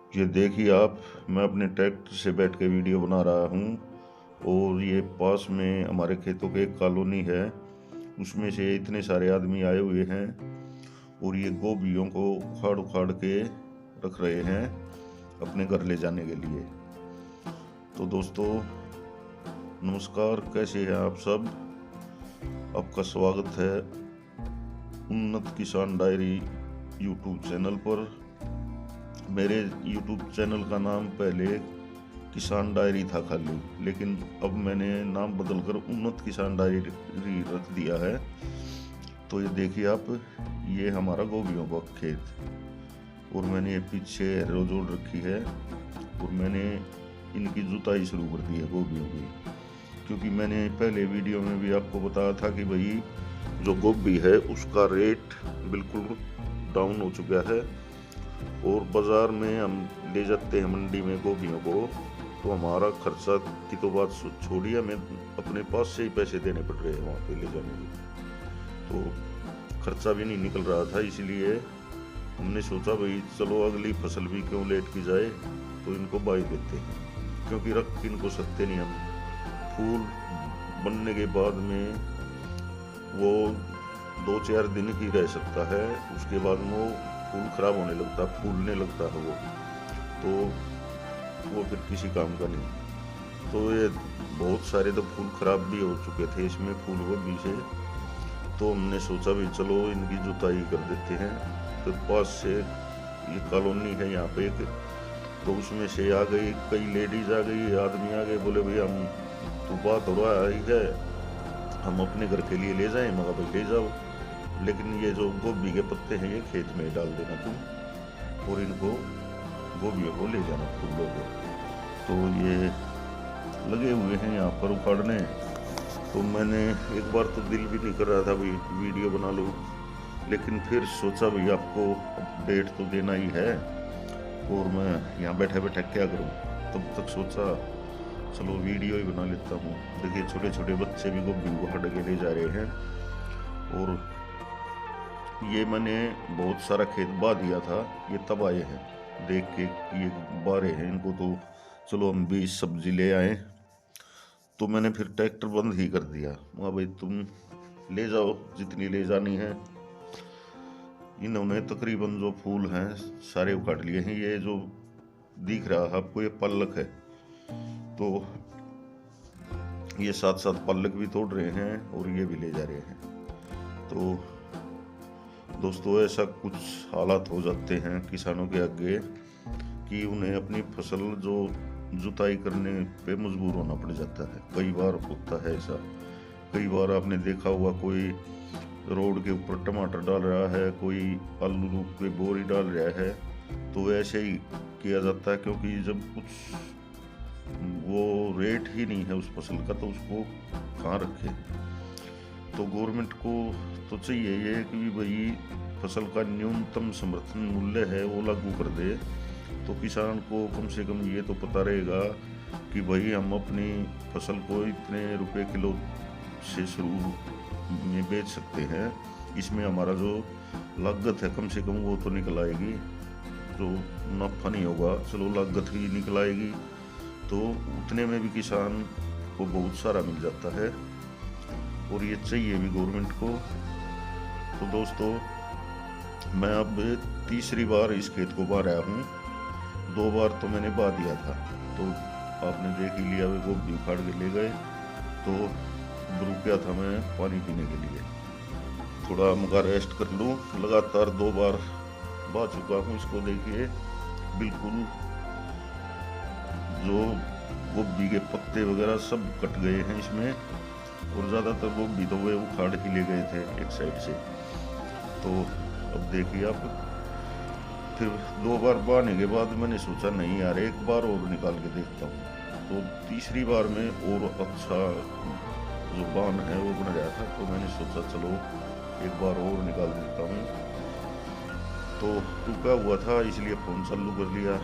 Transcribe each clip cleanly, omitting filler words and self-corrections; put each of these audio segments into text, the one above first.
ये देखिए आप, मैं अपने ट्रैक्टर से बैठ के वीडियो बना रहा हूँ और ये पास में हमारे खेतों के एक कॉलोनी है, उसमें से इतने सारे आदमी आए हुए हैं और ये गोभियों को उखाड़ उखाड़ के रख रहे हैं अपने घर ले जाने के लिए। तो दोस्तों नमस्कार, कैसे हैं आप सब। आपका स्वागत है उन्नत किसान डायरी यूट्यूब चैनल पर। मेरे यूट्यूब चैनल का नाम पहले किसान डायरी था खाली, लेकिन अब मैंने नाम बदलकर उन्नत किसान डायरी रख दिया है। तो ये देखिए आप, ये हमारा गोभियों का खेत और मैंने ये पीछे हैरो जोड़ रखी है और मैंने इनकी जुताई शुरू कर दी है गोभियों की, क्योंकि मैंने पहले वीडियो में भी आपको बताया था कि भाई जो गोभी है उसका रेट बिल्कुल डाउन हो चुका है और बाज़ार में हम ले जाते हैं मंडी में गोभियों को, तो हमारा खर्चा की तो बात छोड़िए, हमें अपने पास से ही पैसे देने पड़ रहे हैं वहाँ पे ले जाने के। तो खर्चा भी नहीं निकल रहा था, इसलिए हमने सोचा भाई चलो अगली फसल भी क्यों लेट की जाए, तो इनको बाई देते हैं, क्योंकि रख इनको सकते नहीं हम। फूल बनने के बाद में वो 2-4 दिन ही रह सकता है, उसके बाद वो फूल खराब होने लगता है, फूलने लगता है वो फिर किसी काम का नहीं। तो ये बहुत सारे तो फूल खराब भी हो चुके थे इसमें फूल गोभी से, तो हमने सोचा भी चलो इनकी जुताई कर देते हैं। तो पास से ये कॉलोनी है यहाँ पे एक, तो उसमें से आ गई कई लेडीज आ गई, आदमी आ गए, बोले भैया हम तो बात हो रहा है हम अपने घर के लिए ले जाएं। मगर भाई ले जाओ, लेकिन ये जो गोभी के पत्ते हैं ये खेत में डाल देना तुम और इनको गोभियों को ले जाना फूलों को। तो ये लगे हुए हैं यहाँ पर उखाड़ने। तो मैंने एक बार तो दिल भी नहीं कर रहा था भाई वीडियो बना लूँ, लेकिन फिर सोचा भाई आपको अपडेट तो देना ही है और मैं यहाँ बैठे बैठे क्या करूँ। तब तक सोचा चलो वीडियो ही बना लेता हूँ। देखिए छोटे छोटे बच्चे भी गोभी को हट के ले जा रहे हैं और ये मैंने बहुत सारा खेत बा दिया था, ये तब आए हैं देख के ये बारे हैं इनको, तो चलो हम भी सब्जी ले आए। तो मैंने फिर ट्रैक्टर बंद ही कर दिया, वहाँ भाई तुम ले जाओ जितनी ले जानी है। इन्होंने तकरीबन जो फूल हैं सारे उखाड़ लिए हैं। ये जो दिख रहा है आपको ये पल्लक है, तो ये साथ साथ पल्लक भी तोड़ रहे हैं और ये भी ले जा रहे हैं। तो दोस्तों ऐसा कुछ हालात हो जाते हैं किसानों के आगे कि उन्हें अपनी फसल जो जुताई करने पे मजबूर होना पड़ जाता है। कई बार होता है ऐसा, कई बार आपने देखा हुआ कोई रोड के ऊपर टमाटर डाल रहा है, कोई आलू पे बोरी डाल रहा है, तो ऐसे ही किया जाता है, क्योंकि जब कुछ वो रेट ही नहीं है उस फसल का तो उसको कहाँ रखे। तो गवर्नमेंट को तो चाहिए ये कि भाई फसल का न्यूनतम समर्थन मूल्य है वो लागू कर दे, तो किसान को कम से कम ये तो पता रहेगा कि भाई हम अपनी फसल को इतने रुपए किलो से शुरू में बेच सकते हैं, इसमें हमारा जो लागत है कम से कम वो तो निकल आएगी, जो नफा नहीं होगा चलो लागत ही निकल आएगी, तो उतने में भी किसान को बहुत सारा मिल जाता है और ये चाहिए भी गवर्नमेंट को। तो दोस्तों मैं अब तीसरी बार इस खेत को बा रहा हूँ, 2 बार तो मैंने बा दिया था, तो आपने देख ही लिया वे गोभी उखाड़ के ले गए, तो रुक गया था मैं पानी पीने के लिए, थोड़ा मगर रेस्ट कर लूँ। लगातार 2 बार बा चुका हूँ इसको। देखिए बिल्कुल जो गोभी के पत्ते वगैरह सब कट गए हैं इसमें, और ज़्यादातर गोभी तो वे उखाड़ ही ले गए थे एक साइड से। तो अब देखिए आप, फिर 2 बार बहाने के बाद मैंने सोचा नहीं यार एक बार और निकाल के देखता हूँ, तो तीसरी बार में और अच्छा जो बान है वो बन गया था, तो मैंने सोचा चलो एक बार और निकाल देता हूँ। तो रुका हुआ था इसलिए फ़ोन चालू कर लिया।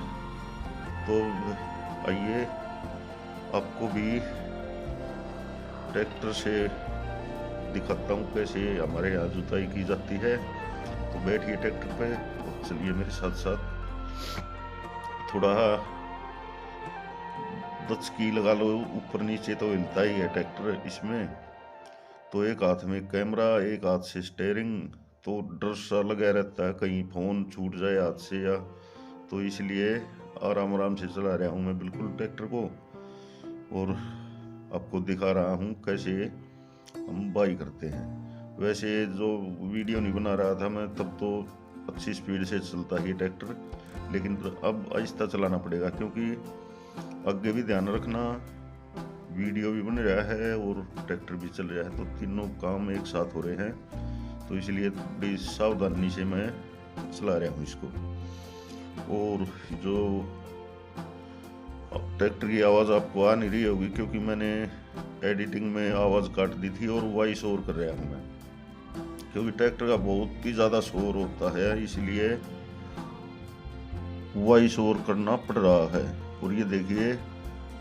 तो आइए आपको भी ट्रैक्टर से दिखाता हूँ कैसे हमारे यहाँ जुताई की जाती है। तो बैठिए ट्रैक्टर पे, चलिए मेरे साथ साथ थोड़ा 10 की लगा लो ऊपर नीचे तो हिलता ही है ट्रैक्टर इसमें। तो एक हाथ में कैमरा, एक हाथ से स्टेयरिंग, तो डर सा लगा रहता है कहीं फ़ोन छूट जाए हाथ से या, तो इसलिए आराम आराम से चला रहा हूँ मैं बिल्कुल ट्रैक्टर को। और आपको दिखा रहा हूँ कैसे हम बाई करते हैं। वैसे जो वीडियो नहीं बना रहा था मैं तब तो अच्छी स्पीड से चलता ही ट्रैक्टर, लेकिन अब आहिस्ता चलाना पड़ेगा क्योंकि आगे भी ध्यान रखना, वीडियो भी बन रहा है और ट्रैक्टर भी चल रहा है, तो तीनों काम एक साथ हो रहे हैं। तो इसलिए बड़ी सावधानी से मैं चला रहा हूँ इसको। और जो ट्रैक्टर की आवाज़ आपको आ नहीं रही होगी क्योंकि मैंने एडिटिंग में आवाज़ काट दी थी और वॉइस ओवर कर रहा हूँ मैं, क्योंकि ट्रैक्टर का बहुत ही ज़्यादा शोर होता है इसलिए वॉइस ओवर करना पड़ रहा है। और ये देखिए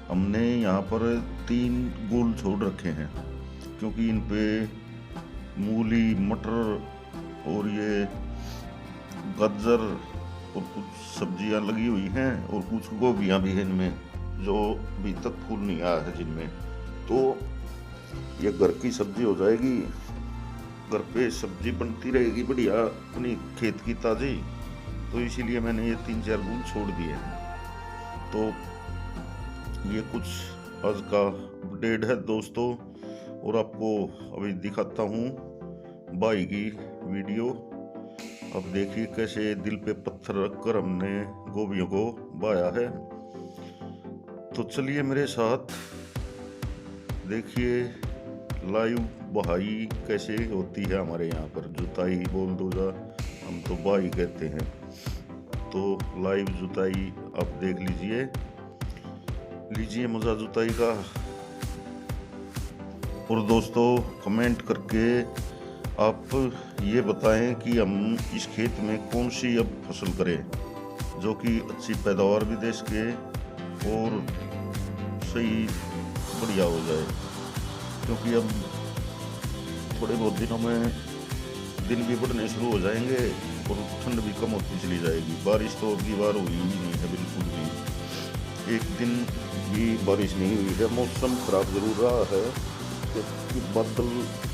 हमने यहाँ पर 3 गोल छोड़ रखे हैं क्योंकि इन पे मूली, मटर और ये गाजर और कुछ सब्जियां लगी हुई हैं और कुछ गोभियां भी हैं इनमें जो अभी तक फूल नहीं आया है जिनमें। तो ये घर की सब्जी हो जाएगी, घर पे सब्जी बनती रहेगी बढ़िया अपनी खेत की ताज़ी। तो इसीलिए मैंने ये 3-4 गुण छोड़ दिए हैं। तो ये कुछ आज का अपडेट है दोस्तों, और आपको अभी दिखाता हूँ बाई की वीडियो। अब देखिए कैसे दिल पे पत्थर रखकर हमने गोभियों को बाया है। तो चलिए मेरे साथ देखिए लाइव बहाई कैसे होती है हमारे यहाँ पर। जुताई बोल दो या हम तो बाई कहते हैं। तो लाइव जुताई आप देख लीजिए मज़ा जुताई का। और दोस्तों कमेंट करके आप ये बताएं कि हम इस खेत में कौन सी अब फसल करें जो कि अच्छी पैदावार भी दे सके और सही बढ़िया हो जाए, क्योंकि अब थोड़े बहुत दिनों में दिन भी बढ़ने शुरू हो जाएंगे और ठंड भी कम होती चली जाएगी। बारिश तो अगली बार हुई ही नहीं है बिल्कुल भी, एक दिन भी बारिश नहीं हुई है। मौसम खराब जरूर रहा है क्योंकि बादल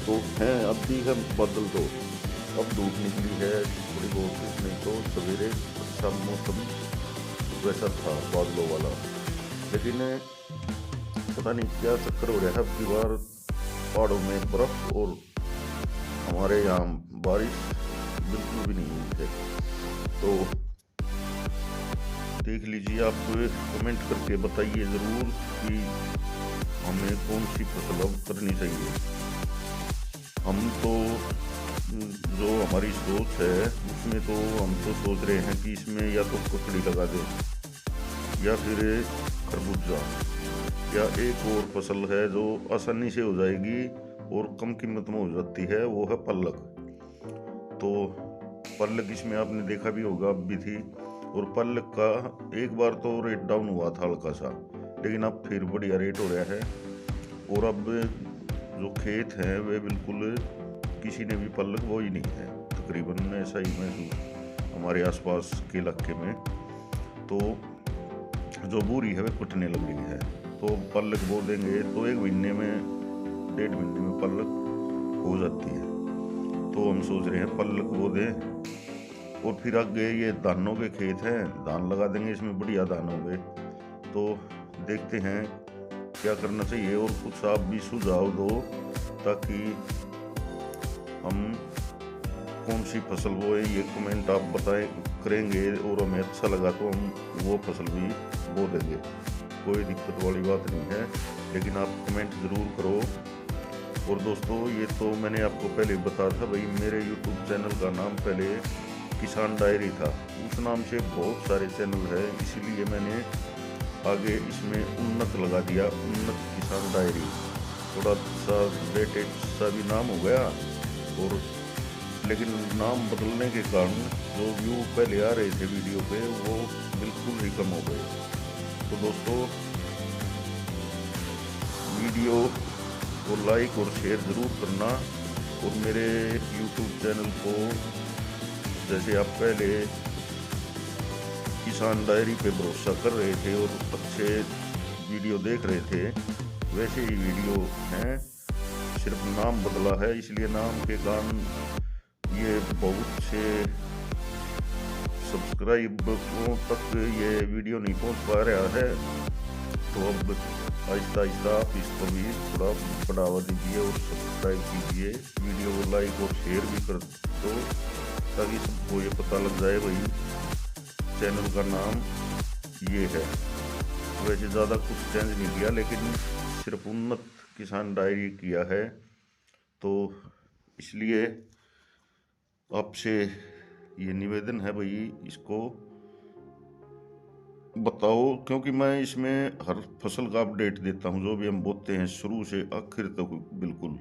तो हैं, अब भी है बादल, तो अब धूप निकली है थोड़ी बहुत, नहीं तो सवेरे अच्छा मौसम वैसा था बादलों वाला। लेकिन पता नहीं क्या चक्कर हो रहा है, अब की बार पहाड़ों में बर्फ और हमारे यहाँ बारिश बिल्कुल भी नहीं हुई है। तो देख लीजिए, आप कमेंट करके बताइए ज़रूर कि हमें कौन सी फसल अब करनी चाहिए। हम तो जो हमारी सोच है उसमें तो हम तो सोच रहे हैं कि इसमें या तो ककड़ी लगा दें या फिर खरबूजा, या एक और फसल है जो आसानी से हो जाएगी और कम कीमत में हो जाती है, वो है पल्लक। तो पल्लक इसमें आपने देखा भी होगा, अब भी थी, और पल्लक का एक बार तो रेट डाउन हुआ था हल्का सा, लेकिन अब फिर बढ़िया रेट हो रहा है। और अब जो खेत हैं वे बिल्कुल किसी ने भी पल्लक वो ही नहीं है, तकरीबन ऐसा ही महसूस हमारे आसपास के इलाके में। तो जो बूरी है वे कटने लग गई है, तो पल्लक बो देंगे तो 1 महीने में 1.5 महीने में पल्लक हो जाती है। तो हम सोच रहे हैं पल्लक बो दें और फिर आगे ये धानों के खेत हैं, धान लगा देंगे, इसमें बढ़िया धान होंगे। तो देखते हैं क्या करना चाहिए, और कुछ आप भी सुझाव दो ताकि हम कौन सी फसल बोए, ये कमेंट आप बताएं करेंगे और हमें अच्छा लगा तो हम वो फसल भी बो देंगे, कोई दिक्कत वाली बात नहीं है, लेकिन आप कमेंट ज़रूर करो। और दोस्तों ये तो मैंने आपको पहले बताया था भाई, मेरे YouTube चैनल का नाम पहले किसान डायरी था, उस नाम से बहुत सारे चैनल है, इसीलिए मैंने आगे इसमें उन्नत लगा दिया, उन्नत किसान डायरी। थोड़ा सा रिलेटेड सा भी नाम हो गया, और लेकिन नाम बदलने के कारण जो व्यू पहले आ रहे थे वीडियो पे वो बिल्कुल ही कम हो गए। तो दोस्तों वीडियो को लाइक और शेयर ज़रूर करना, और मेरे YouTube चैनल को जैसे आप पहले किसान डायरी पे भरोसा कर रहे थे और अच्छे वीडियो देख रहे थे, वैसे ही वीडियो हैं, सिर्फ नाम बदला है। इसलिए नाम के कारण ये बहुत से सब्सक्राइबरों तक ये वीडियो नहीं पहुंच पा रहा है। तो अब आहिस्ता आहिस्ता आप इसको भी थोड़ा बढ़ावा दीजिए और सब्सक्राइब कीजिए, वीडियो को लाइक और शेयर भी कर दो, ताकि सबको ये पता लग जाए भाई चैनल का नाम ये है। वैसे ज़्यादा कुछ चेंज नहीं किया, लेकिन सिर्फ उन्नत किसान डायरी किया है। तो इसलिए आपसे ये निवेदन है भाई इसको बताओ, क्योंकि मैं इसमें हर फसल का अपडेट देता हूँ, जो भी हम बोते हैं शुरू से आखिर तक बिल्कुल।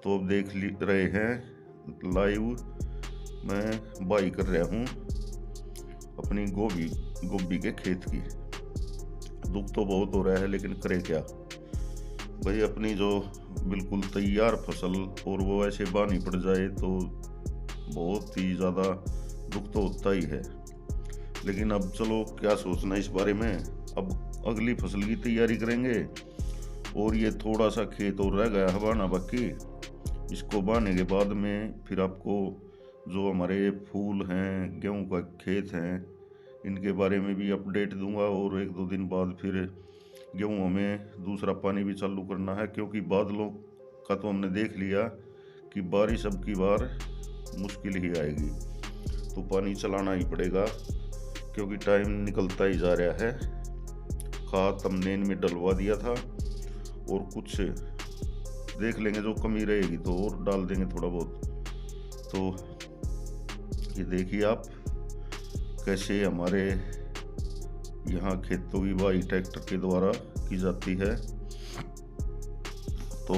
तो अब देख रहे हैं लाइव मैं बाई कर रहा हूँ अपनी गोभी के खेत की। दुख तो बहुत हो रहा है, लेकिन करे क्या भाई, अपनी जो बिल्कुल तैयार फसल और वो ऐसे बानी पड़ जाए तो बहुत ही ज़्यादा दुख तो होता ही है। लेकिन अब चलो क्या सोचना इस बारे में, अब अगली फसल की तैयारी करेंगे। और ये थोड़ा सा खेत और रह गया है बाना बाकी, इसको बाने के बाद में फिर आपको जो हमारे फूल हैं, गेहूं का खेत हैं, इनके बारे में भी अपडेट दूंगा। और 1-2 दिन बाद फिर गेहूं में दूसरा पानी भी चालू करना है, क्योंकि बादलों का तो हमने देख लिया कि बारिश अब की बार मुश्किल ही आएगी। तो पानी चलाना ही पड़ेगा, क्योंकि टाइम निकलता ही जा रहा है। खाद हमने में डलवा दिया था, और कुछ देख लेंगे जो कमी रहेगी तो और डाल देंगे थोड़ा बहुत। तो ये देखिए आप कैसे हमारे यहाँ खेतों की बुआई ट्रैक्टर के द्वारा की जाती है। तो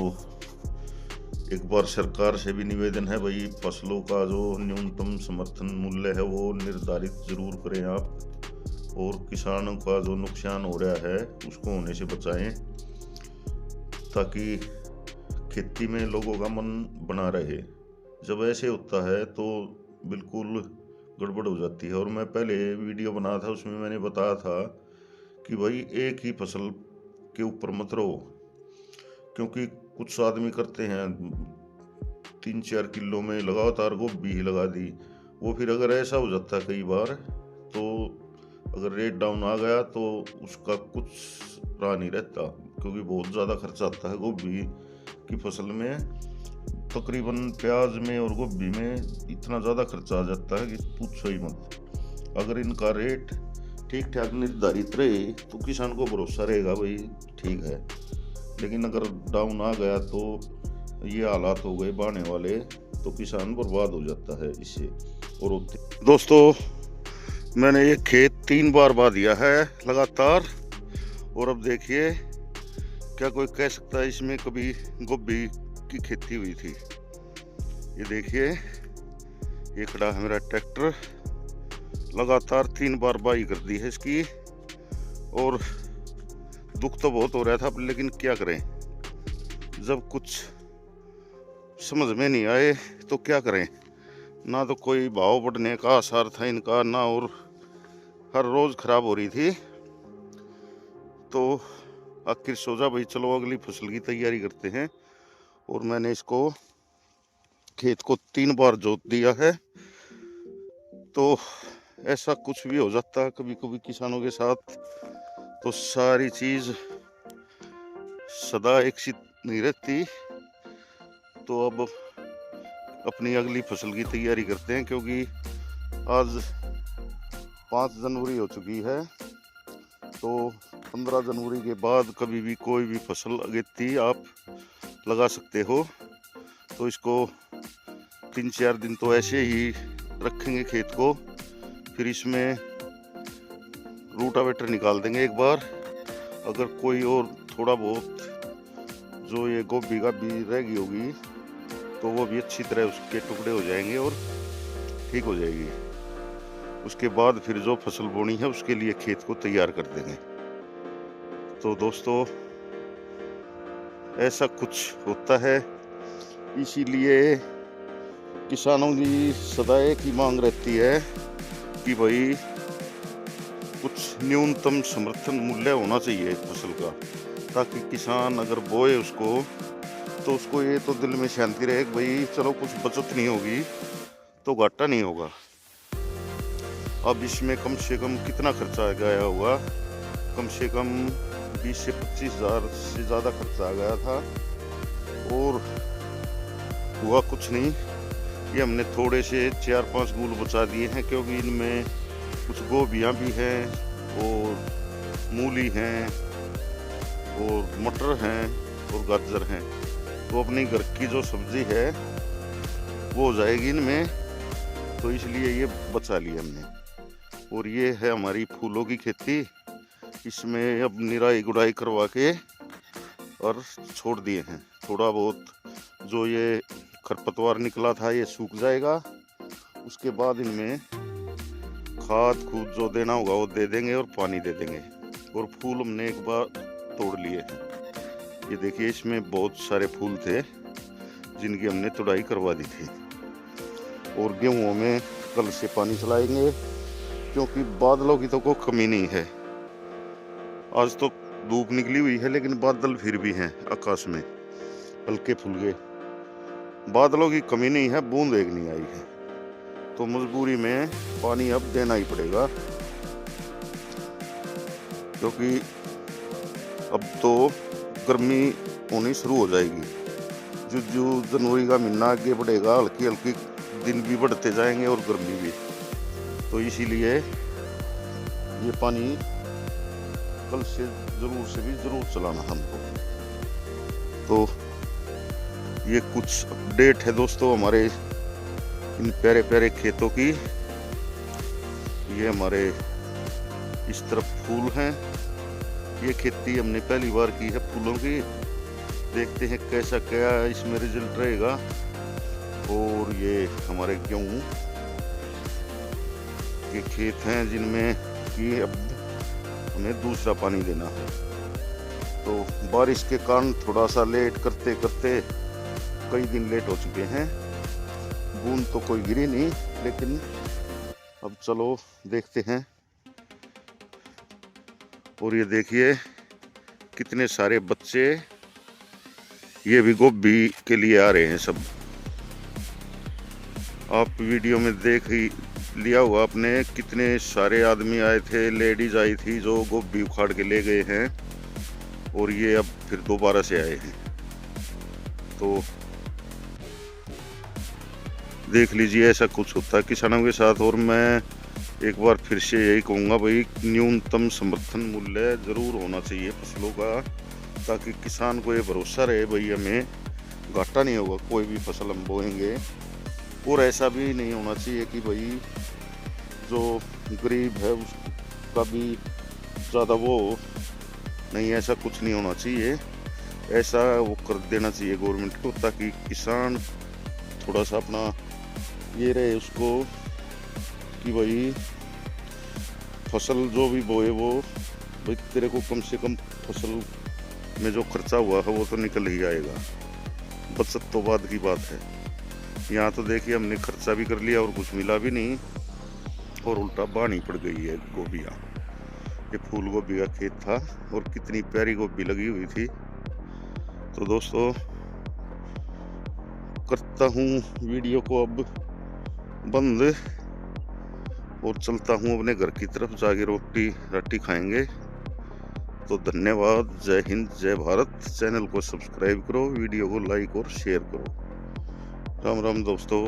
एक बार सरकार से भी निवेदन है भाई, फसलों का जो न्यूनतम समर्थन मूल्य है वो निर्धारित जरूर करें आप, और किसानों का जो नुकसान हो रहा है उसको होने से बचाएं, ताकि खेती में लोगों का मन बना रहे। जब ऐसे होता है तो बिल्कुल गड़बड़ हो जाती है। और मैं पहले वीडियो बनाया था, उसमें मैंने बताया था कि भाई एक ही फसल के ऊपर मत रहो, क्योंकि कुछ आदमी करते हैं 3-4 किलो में लगातार गोभी ही लगा दी। वो फिर अगर ऐसा हो जाता है कई बार, तो अगर रेट डाउन आ गया तो उसका कुछ रहा नहीं रहता, क्योंकि बहुत ज़्यादा खर्चा आता है गोभी की फसल में। तकरीबन प्याज में और गोभी में इतना ज़्यादा खर्चा आ जाता है कि पूछो ही मत। अगर इनका रेट ठीक ठाक निर्धारित रहे तो किसान को भरोसा रहेगा भाई ठीक है, लेकिन अगर डाउन आ गया तो ये हालात हो गए बाने वाले, तो किसान बर्बाद हो जाता है इससे। और दोस्तों मैंने ये खेत 3 बार बा दिया है लगातार, और अब देखिए क्या कोई कह सकता है इसमें कभी गोभी की खेती हुई थी। ये देखिए ये खड़ा है मेरा ट्रैक्टर, लगातार 3 बार बाई कर दी है इसकी। और दुख तो बहुत हो रहा था, लेकिन क्या करें, जब कुछ समझ में नहीं आए तो क्या करें। ना तो कोई भाव बढ़ने का आसार था इनका, ना और हर रोज खराब हो रही थी। तो आखिर सोचा भाई चलो अगली फसल की तैयारी करते हैं, और मैंने इसको खेत को 3 बार जोत दिया है। तो ऐसा कुछ भी हो जाता है कभी कभी किसानों के साथ, तो सारी चीज सदा एक सी नहीं रहती। तो अब अपनी अगली फसल की तैयारी करते हैं, क्योंकि आज 5 जनवरी हो चुकी है। तो 15 जनवरी के बाद कभी भी कोई भी फसल अगेती आप लगा सकते हो। तो इसको 3-4 दिन तो ऐसे ही रखेंगे खेत को, फिर इसमें रूटावेटर निकाल देंगे एक बार। अगर कोई और थोड़ा बहुत जो ये गोभी का बीज रह गई होगी तो वो भी अच्छी तरह उसके टुकड़े हो जाएंगे और ठीक हो जाएगी। उसके बाद फिर जो फसल बोनी है उसके लिए खेत को तैयार कर देंगे। तो दोस्तों ऐसा कुछ होता है, इसीलिए किसानों की सदा एक ही मांग रहती है कि भाई कुछ न्यूनतम समर्थन मूल्य होना चाहिए फसल का, ताकि किसान अगर बोए उसको तो उसको ये तो दिल में शांति रहे कि भाई चलो कुछ बचत नहीं होगी तो घाटा नहीं होगा। अब इसमें कम से कम कितना खर्चा गया होगा, कम से कम 20 से 25 हज़ार से ज़्यादा खर्चा आ गया था और हुआ कुछ नहीं। ये हमने थोड़े से 4-5 गूल बचा दिए हैं, क्योंकि इनमें कुछ गोभियाँ भी हैं और मूली हैं और मटर हैं और गाजर हैं, तो अपनी घर की जो सब्जी है वो हो जाएगी इनमें, तो इसलिए ये बचा लिया हमने। और ये है हमारी फूलों की खेती, इसमें अब निराई गुड़ाई करवा के और छोड़ दिए हैं। थोड़ा बहुत जो ये खरपतवार निकला था ये सूख जाएगा, उसके बाद इनमें खाद खूद जो देना होगा वो दे देंगे और पानी दे देंगे। और फूल हमने एक बार तोड़ लिए हैं, ये देखिए इसमें बहुत सारे फूल थे जिनकी हमने तुड़ाई करवा दी थी। और गेहूं में कल से पानी चलाएंगे, क्योंकि बादलों की तो कोई कमी नहीं है। आज तो धूप निकली हुई है लेकिन बादल फिर भी हैं आकाश में हल्के फुल्के, बादलों की कमी नहीं है, बूंद एक नहीं आई है, तो मजबूरी में पानी अब देना ही पड़ेगा। क्योंकि अब तो गर्मी होनी शुरू हो जाएगी, जो जनवरी का महीना आगे बढ़ेगा, हल्की हल्की दिन भी बढ़ते जाएंगे और गर्मी भी, तो इसीलिए ये पानी कल से जरूर चलाना हमको। तो ये कुछ अपडेट है दोस्तों हमारे इन प्यारे प्यारे खेतों की। ये हमारे इस तरफ फूल हैं, ये खेती हमने पहली बार की है फूलों की, देखते हैं कैसा क्या इसमें रिजल्ट रहेगा। और ये हमारे गेहूं के खेत हैं जिनमें कि अब हमें दूसरा पानी देना है। तो बारिश के कारण थोड़ा सा लेट करते करते कई दिन लेट हो चुके हैं, बूंद तो कोई गिरी नहीं, लेकिन अब चलो देखते हैं। और ये देखिए कितने सारे बच्चे ये भी गोभी के लिए आ रहे हैं सब। आप वीडियो में देख ही लिया हुआ आपने, कितने सारे आदमी आए थे, लेडीज आई थी जो गोभी उखाड़ के ले गए हैं, और ये अब फिर दोबारा से आए हैं। तो देख लीजिए ऐसा कुछ होता है किसानों के साथ। और मैं एक बार फिर से यही कहूँगा भाई, न्यूनतम समर्थन मूल्य ज़रूर होना चाहिए फसलों का, ताकि किसान को ये भरोसा रहे भाई हमें घाटा नहीं होगा कोई भी फसल हम बोएंगे। और ऐसा भी नहीं होना चाहिए कि भाई जो गरीब है उसका भी ज़्यादा वो नहीं, ऐसा कुछ नहीं होना चाहिए। ऐसा वो कर देना चाहिए गवर्नमेंट को, ताकि किसान थोड़ा सा अपना ये रहे उसको कि भाई फसल जो भी बोए वो भाई तेरे को कम से कम फसल में जो खर्चा हुआ है वो तो निकल ही आएगा, बचत तो बाद की बात है। यहाँ तो देखिए हमने खर्चा भी कर लिया और कुछ मिला भी नहीं, और उल्टा बानी पड़ गई है गोभियाँ। ये फूल गोभी का खेत था और कितनी प्यारी गोभी लगी हुई थी। तो दोस्तों करता हूँ वीडियो को अब बंद और चलता हूँ अपने घर की तरफ, जाके रोटी राटी खाएंगे। तो धन्यवाद, जय हिंद जय भारत। चैनल को सब्सक्राइब करो, वीडियो को लाइक और शेयर करो। राम राम दोस्तों।